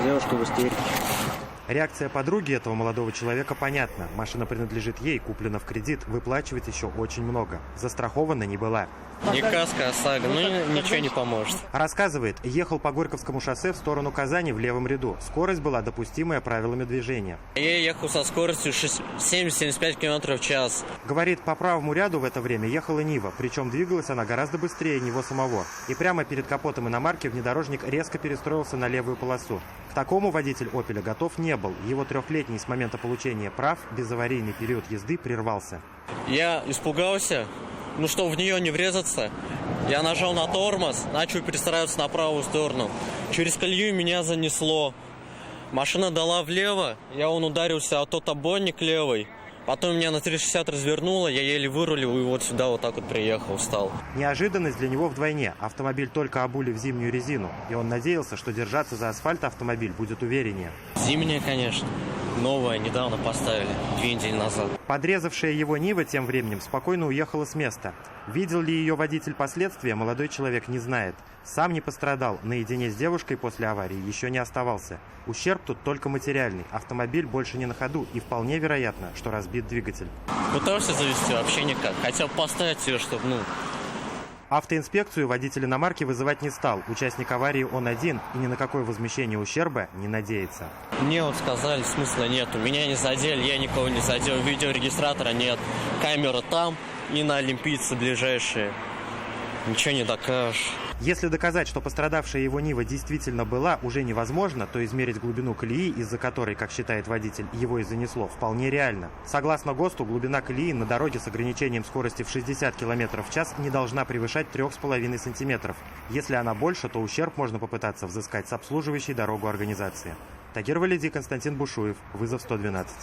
девушка в истерике. Реакция подруги этого молодого человека понятна. Машина принадлежит ей, куплена в кредит, выплачивать еще очень много. Застрахована не была. Не каска, а САГА, ничего не поможет. Рассказывает, ехал по Горьковскому шоссе в сторону Казани в левом ряду. Скорость была допустимая правилами движения. Я ехал со скоростью 70-75 км в час. Говорит, по правому ряду в это время ехала Нива, причем двигалась она гораздо быстрее него самого. И прямо перед капотом иномарки внедорожник резко перестроился на левую полосу. К такому водитель «Опеля» готов не был. Его трехлетний с момента получения прав безаварийный период езды прервался. Я испугался, чтобы в нее не врезаться. Я нажал на тормоз, начал перестраиваться на правую сторону. Через колею меня занесло. Машина дала влево, я ударился о тот обойник левый. Потом меня на 360 развернуло, я еле вырулил и вот сюда вот так вот приехал, встал. Неожиданность для него вдвойне. Автомобиль только обули в зимнюю резину. И он надеялся, что держаться за асфальт автомобиль будет увереннее. Зимняя, конечно. Новая, недавно поставили, 2 недели назад. Подрезавшая его Нива тем временем спокойно уехала с места. Видел ли ее водитель последствия, молодой человек не знает. Сам не пострадал, наедине с девушкой после аварии еще не оставался. Ущерб тут только материальный. Автомобиль больше не на ходу и вполне вероятно, что разбит двигатель. Пытался завести, вообще никак. Хотел поставить ее, чтобы, Автоинспекцию водитель иномарки вызывать не стал. Участник аварии он один и ни на какое возмещение ущерба не надеется. Мне сказали, смысла нету. Меня не задели, я никого не задел. Видеорегистратора нет. Камера там и на Олимпийце ближайшие. Ничего не докажешь. Если доказать, что пострадавшая его Нива действительно была, уже невозможно, то измерить глубину колеи, из-за которой, как считает водитель, его и занесло, вполне реально. Согласно ГОСТу, глубина колеи на дороге с ограничением скорости в 60 км в час не должна превышать 3,5 см. Если она больше, то ущерб можно попытаться взыскать с обслуживающей дорогу организации. Тагир Валиди, Константин Бушуев. Вызов 112.